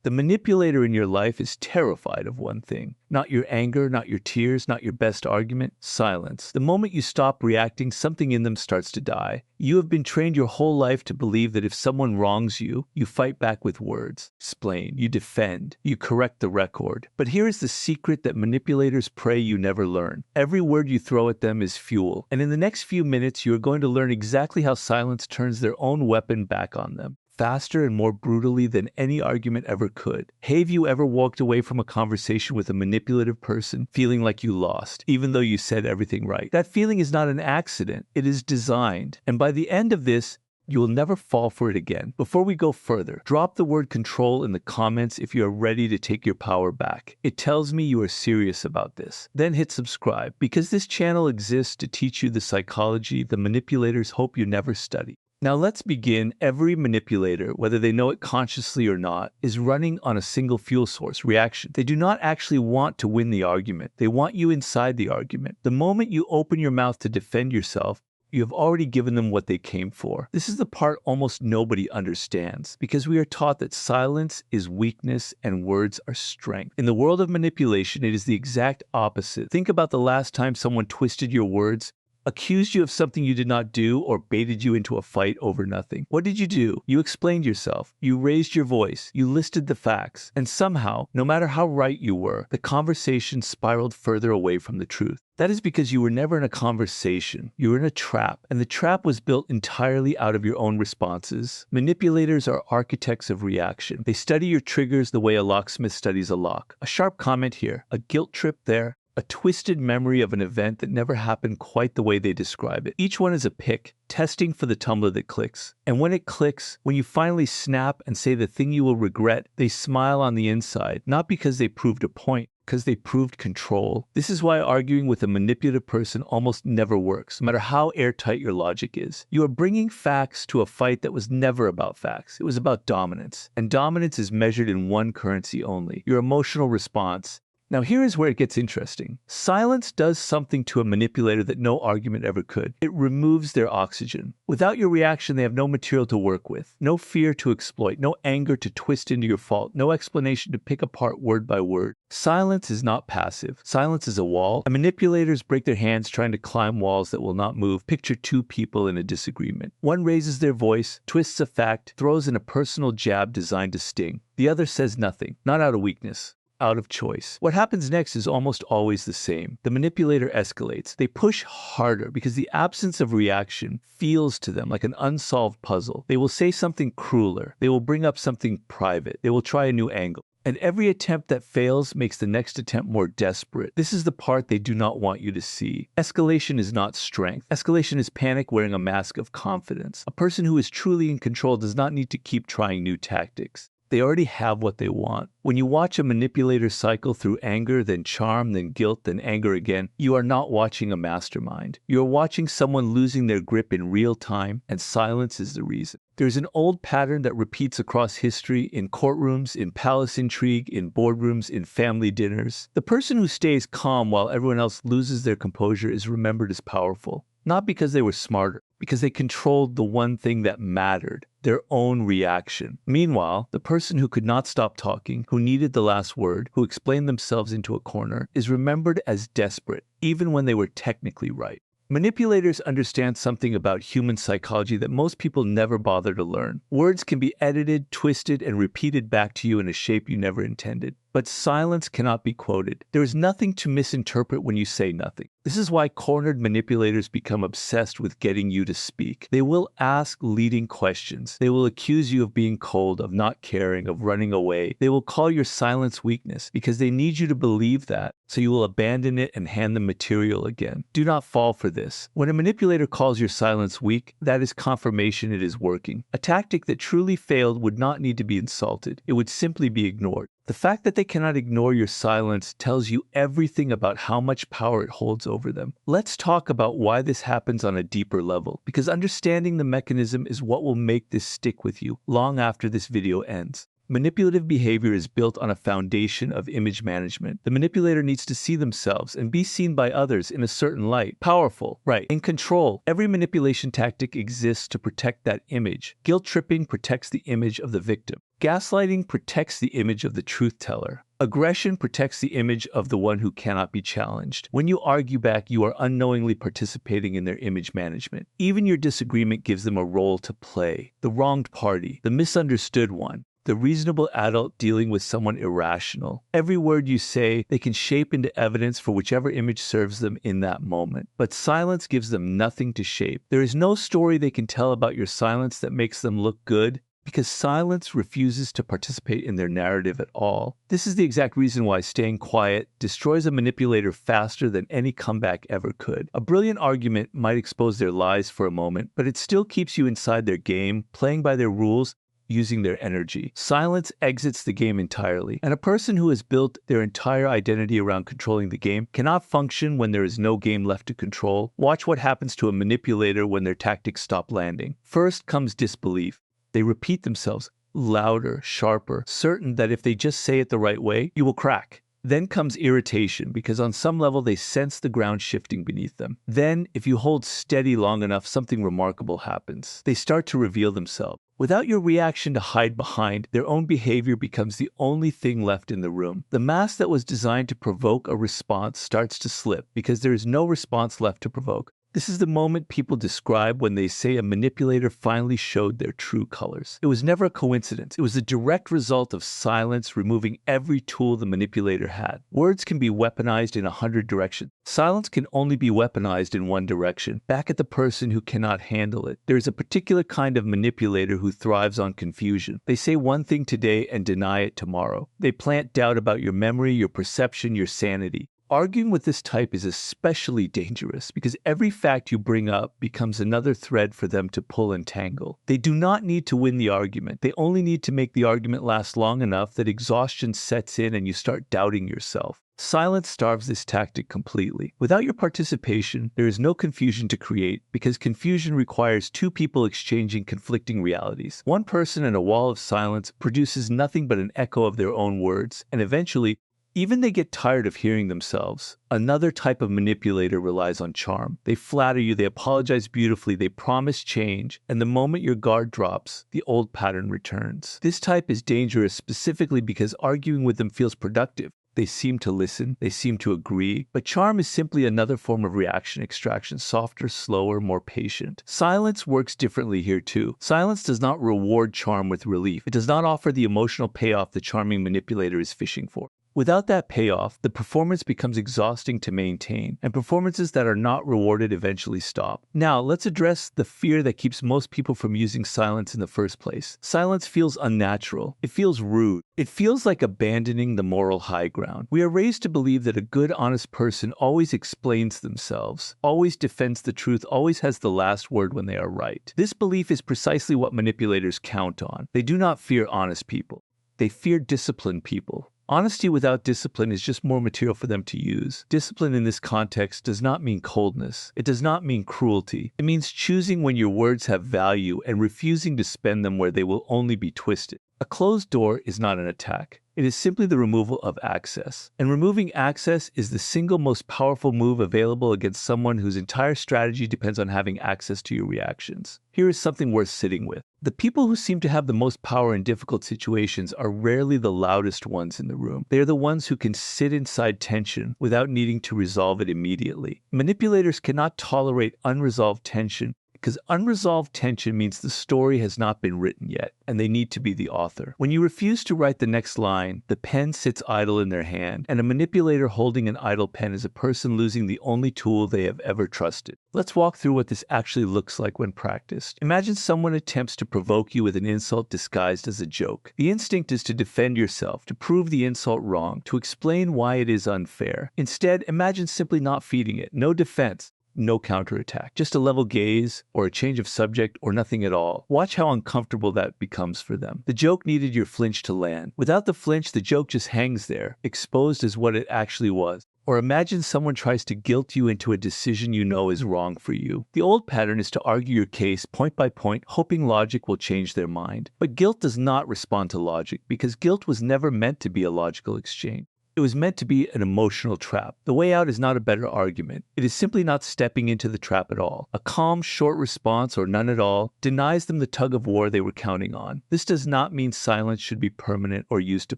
The manipulator in your life is terrified of one thing. Not your anger, not your tears, not your best argument, silence. The moment you stop reacting, something in them starts to die. You have been trained your whole life to believe that if someone wrongs you, you fight back with words, explain, you defend, you correct the record. But here is the secret that manipulators pray you never learn. Every word you throw at them is fuel, and in the next few minutes you are going to learn exactly how silence turns their own weapon back on them, faster and more brutally than any argument ever could. Have you ever walked away from a conversation with a manipulative person feeling like you lost, even though you said everything right? That feeling is not an accident. It is designed. And by the end of this, you will never fall for it again. Before we go further, drop the word control in the comments if you are ready to take your power back. It tells me you are serious about this. Then hit subscribe, because this channel exists to teach you the psychology the manipulators hope you never study. Now let's begin. Every manipulator, whether they know it consciously or not, is running on a single fuel source, reaction. They do not actually want to win the argument. They want you inside the argument. The moment you open your mouth to defend yourself, you have already given them what they came for. This is the part almost nobody understands, because we are taught that silence is weakness and words are strength. In the world of manipulation, it is the exact opposite. Think about the last time someone twisted your words, accused you of something you did not do, or baited you into a fight over nothing. What did you do? You explained yourself. You raised your voice. You listed the facts. And somehow, no matter how right you were, the conversation spiraled further away from the truth. That is because you were never in a conversation. You were in a trap, and the trap was built entirely out of your own responses. Manipulators are architects of reaction. They study your triggers the way a locksmith studies a lock. A sharp comment here, a guilt trip there, a twisted memory of an event that never happened quite the way they describe it. Each one is a pick, testing for the tumbler that clicks. And when it clicks, when you finally snap and say the thing you will regret, they smile on the inside, not because they proved a point, because they proved control. This is why arguing with a manipulative person almost never works, no matter how airtight your logic is. You are bringing facts to a fight that was never about facts. It was about dominance. And dominance is measured in one currency only, your emotional response. Now here is where it gets interesting. Silence does something to a manipulator that no argument ever could. It removes their oxygen. Without your reaction, they have no material to work with, no fear to exploit, no anger to twist into your fault, no explanation to pick apart word by word. Silence is not passive. Silence is a wall. And manipulators break their hands trying to climb walls that will not move. Picture two people in a disagreement. One raises their voice, twists a fact, throws in a personal jab designed to sting. The other says nothing, not out of weakness, out of choice. What happens next is almost always the same. The manipulator escalates. They push harder because the absence of reaction feels to them like an unsolved puzzle. They will say something crueler. They will bring up something private. They will try a new angle. And every attempt that fails makes the next attempt more desperate. This is the part they do not want you to see. Escalation is not strength. Escalation is panic wearing a mask of confidence. A person who is truly in control does not need to keep trying new tactics. They already have what they want. When you watch a manipulator cycle through anger, then charm, then guilt, then anger again, you are not watching a mastermind. You are watching someone losing their grip in real time, and silence is the reason. There's an old pattern that repeats across history, in courtrooms, in palace intrigue, in boardrooms, in family dinners. The person who stays calm while everyone else loses their composure is remembered as powerful. Not because they were smarter, because they controlled the one thing that mattered, their own reaction. Meanwhile, the person who could not stop talking, who needed the last word, who explained themselves into a corner, is remembered as desperate, even when they were technically right. Manipulators understand something about human psychology that most people never bother to learn. Words can be edited, twisted, and repeated back to you in a shape you never intended. But silence cannot be quoted. There is nothing to misinterpret when you say nothing. This is why cornered manipulators become obsessed with getting you to speak. They will ask leading questions. They will accuse you of being cold, of not caring, of running away. They will call your silence weakness because they need you to believe that, so you will abandon it and hand them material again. Do not fall for this. When a manipulator calls your silence weak, that is confirmation it is working. A tactic that truly failed would not need to be insulted. It would simply be ignored. The fact that they cannot ignore your silence tells you everything about how much power it holds over them. Let's talk about why this happens on a deeper level, because understanding the mechanism is what will make this stick with you long after this video ends. Manipulative behavior is built on a foundation of image management. The manipulator needs to see themselves and be seen by others in a certain light. Powerful, right, in control. Every manipulation tactic exists to protect that image. Guilt tripping protects the image of the victim. Gaslighting protects the image of the truth teller. Aggression protects the image of the one who cannot be challenged. When you argue back, you are unknowingly participating in their image management. Even your disagreement gives them a role to play. The wronged party, the misunderstood one, the reasonable adult dealing with someone irrational. Every word you say, they can shape into evidence for whichever image serves them in that moment. But silence gives them nothing to shape. There is no story they can tell about your silence that makes them look good, because silence refuses to participate in their narrative at all. This is the exact reason why staying quiet destroys a manipulator faster than any comeback ever could. A brilliant argument might expose their lies for a moment, but it still keeps you inside their game, playing by their rules, using their energy. Silence exits the game entirely, and a person who has built their entire identity around controlling the game cannot function when there is no game left to control. Watch what happens to a manipulator when their tactics stop landing. First comes disbelief. They repeat themselves louder, sharper, certain that if they just say it the right way, you will crack. Then comes irritation, because on some level they sense the ground shifting beneath them. Then, if you hold steady long enough, something remarkable happens. They start to reveal themselves. Without your reaction to hide behind, their own behavior becomes the only thing left in the room. The mask that was designed to provoke a response starts to slip, because there is no response left to provoke. This is the moment people describe when they say a manipulator finally showed their true colors. It was never a coincidence. It was a direct result of silence removing every tool the manipulator had. Words can be weaponized in 100 directions. Silence can only be weaponized in one direction, back at the person who cannot handle it. There is a particular kind of manipulator who thrives on confusion. They say one thing today and deny it tomorrow. They plant doubt about your memory, your perception, your sanity. Arguing with this type is especially dangerous because every fact you bring up becomes another thread for them to pull and tangle. They do not need to win the argument. They only need to make the argument last long enough that exhaustion sets in and you start doubting yourself. Silence starves this tactic completely. Without your participation, there is no confusion to create because confusion requires two people exchanging conflicting realities. One person in a wall of silence produces nothing but an echo of their own words, and eventually, even they get tired of hearing themselves. Another type of manipulator relies on charm. They flatter you, they apologize beautifully, they promise change, and the moment your guard drops, the old pattern returns. This type is dangerous specifically because arguing with them feels productive. They seem to listen, they seem to agree, but charm is simply another form of reaction extraction, softer, slower, more patient. Silence works differently here too. Silence does not reward charm with relief. It does not offer the emotional payoff the charming manipulator is fishing for. Without that payoff, the performance becomes exhausting to maintain, and performances that are not rewarded eventually stop. Now, let's address the fear that keeps most people from using silence in the first place. Silence feels unnatural. It feels rude. It feels like abandoning the moral high ground. We are raised to believe that a good, honest person always explains themselves, always defends the truth, always has the last word when they are right. This belief is precisely what manipulators count on. They do not fear honest people. They fear disciplined people. Honesty without discipline is just more material for them to use. Discipline in this context does not mean coldness. It does not mean cruelty. It means choosing when your words have value and refusing to spend them where they will only be twisted. A closed door is not an attack. It is simply the removal of access. And removing access is the single most powerful move available against someone whose entire strategy depends on having access to your reactions. Here is something worth sitting with. The people who seem to have the most power in difficult situations are rarely the loudest ones in the room. They are the ones who can sit inside tension without needing to resolve it immediately. Manipulators cannot tolerate unresolved tension because unresolved tension means the story has not been written yet, and they need to be the author. When you refuse to write the next line, the pen sits idle in their hand, and a manipulator holding an idle pen is a person losing the only tool they have ever trusted. Let's walk through what this actually looks like when practiced. Imagine someone attempts to provoke you with an insult disguised as a joke. The instinct is to defend yourself, to prove the insult wrong, to explain why it is unfair. Instead, imagine simply not feeding it. No defense. No counterattack, just a level gaze or a change of subject or nothing at all. Watch how uncomfortable that becomes for them. The joke needed your flinch to land. Without the flinch, the joke just hangs there, exposed as what it actually was. Or imagine someone tries to guilt you into a decision you know is wrong for you. The old pattern is to argue your case point by point, hoping logic will change their mind. But guilt does not respond to logic because guilt was never meant to be a logical exchange. It was meant to be an emotional trap. The way out is not a better argument. It is simply not stepping into the trap at all. A calm, short response, or none at all, denies them the tug of war they were counting on. This does not mean silence should be permanent or used to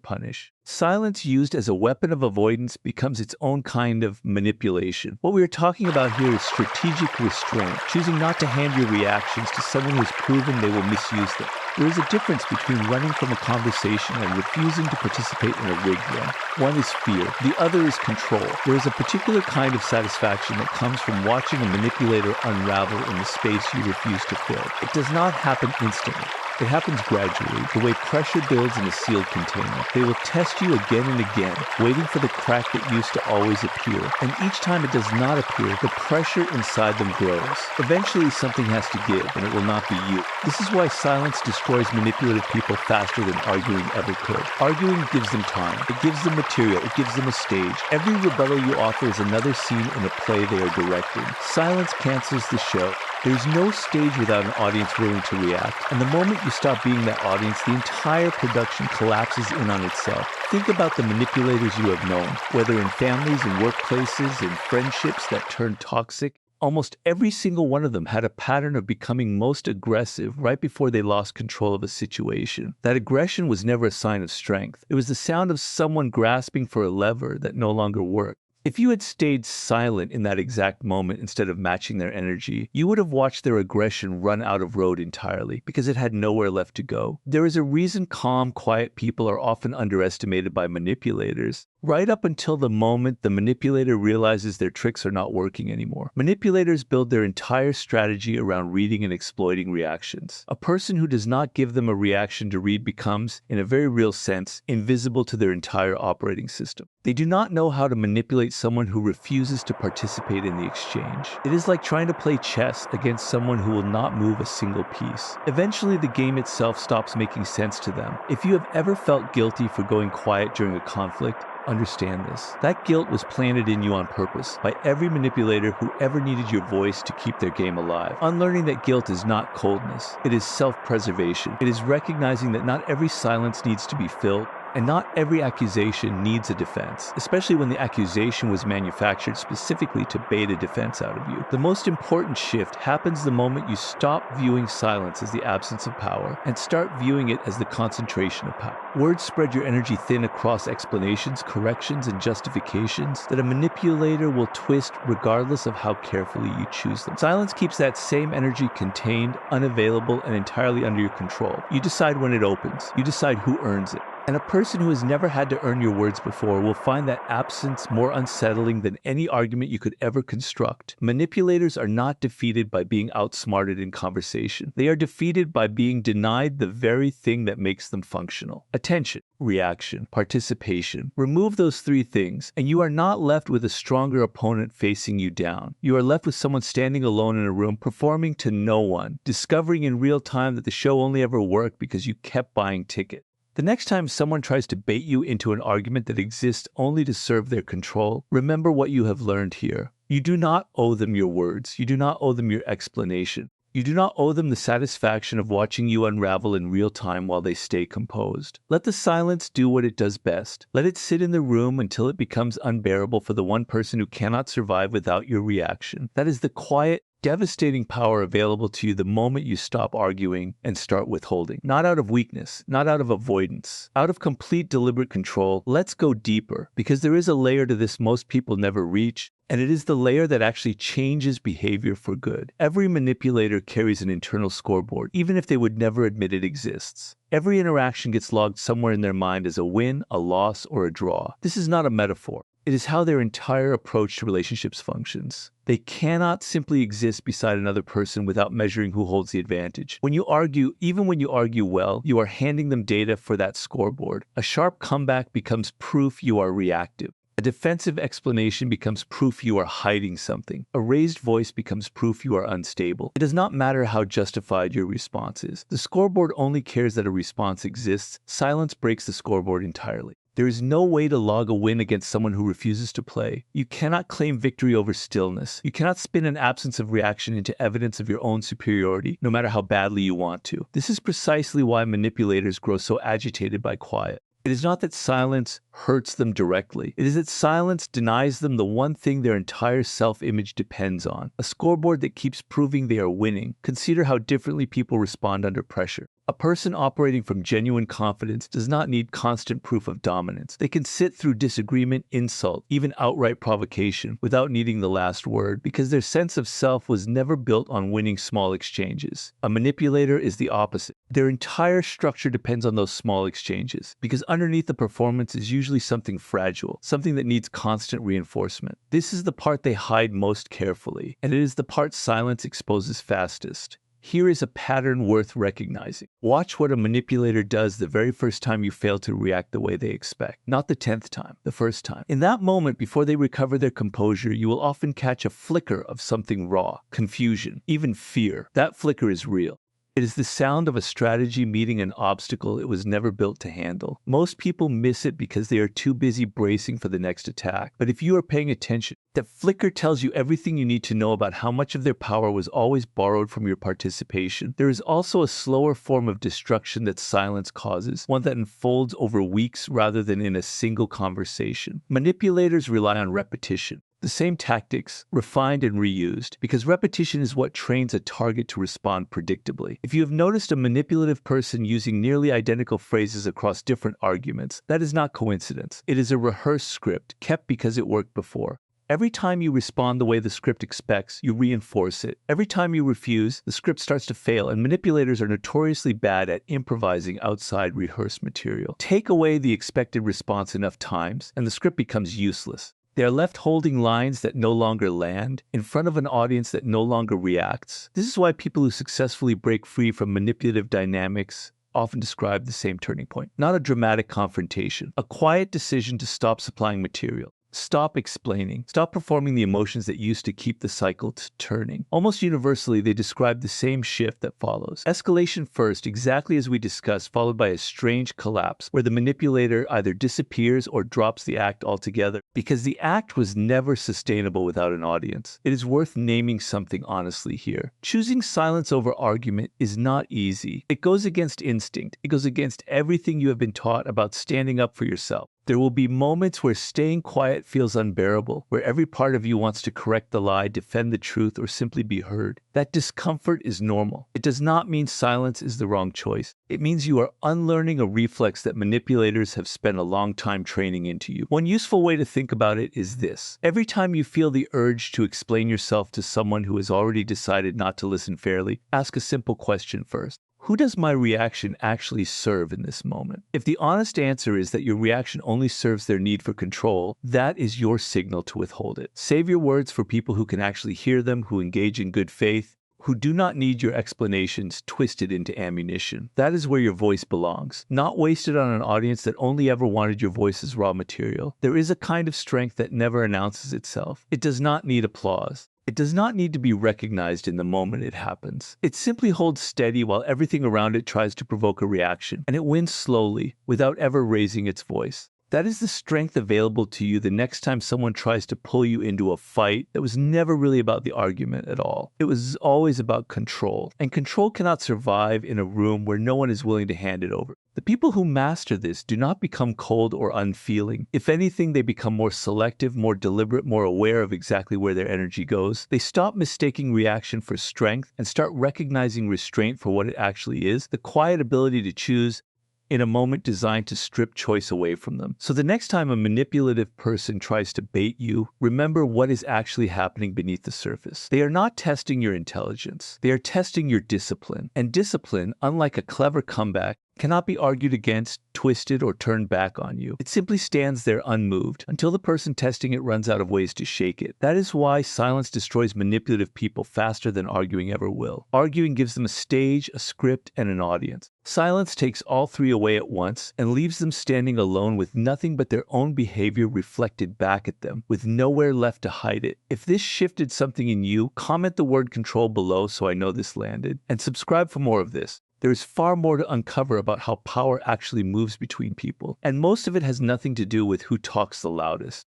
punish. Silence used as a weapon of avoidance becomes its own kind of manipulation. What we are talking about here is strategic restraint, choosing not to hand your reactions to someone who has proven they will misuse them. There is a difference between running from a conversation and refusing to participate in a rigged one. One is fear, the other is control. There is a particular kind of satisfaction that comes from watching a manipulator unravel in the space you refuse to fill. It does not happen instantly. It happens gradually, the way pressure builds in a sealed container. They will test you again and again, waiting for the crack that used to always appear. And each time it does not appear, the pressure inside them grows. Eventually something has to give, and it will not be you. This is why silence destroys manipulative people faster than arguing ever could. Arguing gives them time. It gives them material. It gives them a stage. Every rebuttal you offer is another scene in a play they are directing. Silence cancels the show. There's no stage without an audience willing to react, and the moment you stop being that audience, the entire production collapses in on itself. Think about the manipulators you have known, whether in families, in workplaces, in friendships that turned toxic. Almost every single one of them had a pattern of becoming most aggressive right before they lost control of a situation. That aggression was never a sign of strength. It was the sound of someone grasping for a lever that no longer worked. If you had stayed silent in that exact moment instead of matching their energy, you would have watched their aggression run out of road entirely because it had nowhere left to go. There is a reason calm, quiet people are often underestimated by manipulators. Right up until the moment the manipulator realizes their tricks are not working anymore. Manipulators build their entire strategy around reading and exploiting reactions. A person who does not give them a reaction to read becomes, in a very real sense, invisible to their entire operating system. They do not know how to manipulate someone who refuses to participate in the exchange. It is like trying to play chess against someone who will not move a single piece. Eventually, the game itself stops making sense to them. If you have ever felt guilty for going quiet during a conflict, understand this. That guilt was planted in you on purpose by every manipulator who ever needed your voice to keep their game alive. Unlearning that guilt is not coldness. It is self-preservation. It is recognizing that not every silence needs to be filled, and not every accusation needs a defense, especially when the accusation was manufactured specifically to bait a defense out of you. The most important shift happens the moment you stop viewing silence as the absence of power and start viewing it as the concentration of power. Words spread your energy thin across explanations, corrections, and justifications that a manipulator will twist regardless of how carefully you choose them. Silence keeps that same energy contained, unavailable, and entirely under your control. You decide when it opens. You decide who earns it. And a person who has never had to earn your words before will find that absence more unsettling than any argument you could ever construct. Manipulators are not defeated by being outsmarted in conversation. They are defeated by being denied the very thing that makes them functional. Attention, reaction, participation. Remove those three things, and you are not left with a stronger opponent facing you down. You are left with someone standing alone in a room, performing to no one, discovering in real time that the show only ever worked because you kept buying tickets. The next time someone tries to bait you into an argument that exists only to serve their control, remember what you have learned here. You do not owe them your words. You do not owe them your explanation. You do not owe them the satisfaction of watching you unravel in real time while they stay composed. Let the silence do what it does best. Let it sit in the room until it becomes unbearable for the one person who cannot survive without your reaction. That is the quiet, devastating power available to you the moment you stop arguing and start withholding. Not out of weakness, not out of avoidance, out of complete deliberate control. Let's go deeper, because there is a layer to this most people never reach, and it is the layer that actually changes behavior for good. Every manipulator carries an internal scoreboard, even if they would never admit it exists. Every interaction gets logged somewhere in their mind as a win, a loss, or a draw. This is not a metaphor. It is how their entire approach to relationships functions. They cannot simply exist beside another person without measuring who holds the advantage. When you argue, even when you argue well, you are handing them data for that scoreboard. A sharp comeback becomes proof you are reactive. A defensive explanation becomes proof you are hiding something. A raised voice becomes proof you are unstable. It does not matter how justified your response is. The scoreboard only cares that a response exists. Silence breaks the scoreboard entirely. There is no way to log a win against someone who refuses to play. You cannot claim victory over stillness. You cannot spin an absence of reaction into evidence of your own superiority, no matter how badly you want to. This is precisely why manipulators grow so agitated by quiet. It is not that silence hurts them directly. It is that silence denies them the one thing their entire self-image depends on, a scoreboard that keeps proving they are winning. Consider how differently people respond under pressure. A person operating from genuine confidence does not need constant proof of dominance. They can sit through disagreement, insult, even outright provocation without needing the last word because their sense of self was never built on winning small exchanges. A manipulator is the opposite. Their entire structure depends on those small exchanges because underneath the performance is usually something fragile, something that needs constant reinforcement. This is the part they hide most carefully, and it is the part silence exposes fastest. Here is a pattern worth recognizing. Watch what a manipulator does the very first time you fail to react the way they expect. Not the 10th time, the first time. In that moment, before they recover their composure, you will often catch a flicker of something raw, confusion, even fear. That flicker is real. It is the sound of a strategy meeting an obstacle it was never built to handle. Most people miss it because they are too busy bracing for the next attack. But if you are paying attention, that flicker tells you everything you need to know about how much of their power was always borrowed from your participation. There is also a slower form of destruction that silence causes, one that unfolds over weeks rather than in a single conversation. Manipulators rely on repetition. The same tactics, refined and reused, because repetition is what trains a target to respond predictably. If you have noticed a manipulative person using nearly identical phrases across different arguments, that is not coincidence. It is a rehearsed script, kept because it worked before. Every time you respond the way the script expects, you reinforce it. Every time you refuse, the script starts to fail, and manipulators are notoriously bad at improvising outside rehearsed material. Take away the expected response enough times, and the script becomes useless. They are left holding lines that no longer land, in front of an audience that no longer reacts. This is why people who successfully break free from manipulative dynamics often describe the same turning point. Not a dramatic confrontation, a quiet decision to stop supplying material. Stop explaining. Stop performing the emotions that used to keep the cycle turning. Almost universally, they describe the same shift that follows. Escalation first, exactly as we discussed, followed by a strange collapse, where the manipulator either disappears or drops the act altogether, because the act was never sustainable without an audience. It is worth naming something honestly here. Choosing silence over argument is not easy. It goes against instinct. It goes against everything you have been taught about standing up for yourself. There will be moments where staying quiet feels unbearable, where every part of you wants to correct the lie, defend the truth, or simply be heard. That discomfort is normal. It does not mean silence is the wrong choice. It means you are unlearning a reflex that manipulators have spent a long time training into you. One useful way to think about it is this. Every time you feel the urge to explain yourself to someone who has already decided not to listen fairly, ask a simple question first. Who does my reaction actually serve in this moment? If the honest answer is that your reaction only serves their need for control, that is your signal to withhold it. Save your words for people who can actually hear them, who engage in good faith, who do not need your explanations twisted into ammunition. That is where your voice belongs, not wasted on an audience that only ever wanted your voice as raw material. There is a kind of strength that never announces itself. It does not need applause. It does not need to be recognized in the moment it happens. It simply holds steady while everything around it tries to provoke a reaction, and it wins slowly, without ever raising its voice. That is the strength available to you the next time someone tries to pull you into a fight that was never really about the argument at all. It was always about control, and control cannot survive in a room where no one is willing to hand it over. The people who master this do not become cold or unfeeling. If anything, they become more selective, more deliberate, more aware of exactly where their energy goes. They stop mistaking reaction for strength and start recognizing restraint for what it actually is, the quiet ability to choose in a moment designed to strip choice away from them. So the next time a manipulative person tries to bait you, remember what is actually happening beneath the surface. They are not testing your intelligence. They are testing your discipline. And discipline, unlike a clever comeback, cannot be argued against, twisted, or turned back on you. It simply stands there unmoved until the person testing it runs out of ways to shake it. That is why silence destroys manipulative people faster than arguing ever will. Arguing gives them a stage, a script, and an audience. Silence takes all three away at once and leaves them standing alone with nothing but their own behavior reflected back at them, with nowhere left to hide it. If this shifted something in you, comment the word control below so I know this landed, and subscribe for more of this. There is far more to uncover about how power actually moves between people, and most of it has nothing to do with who talks the loudest.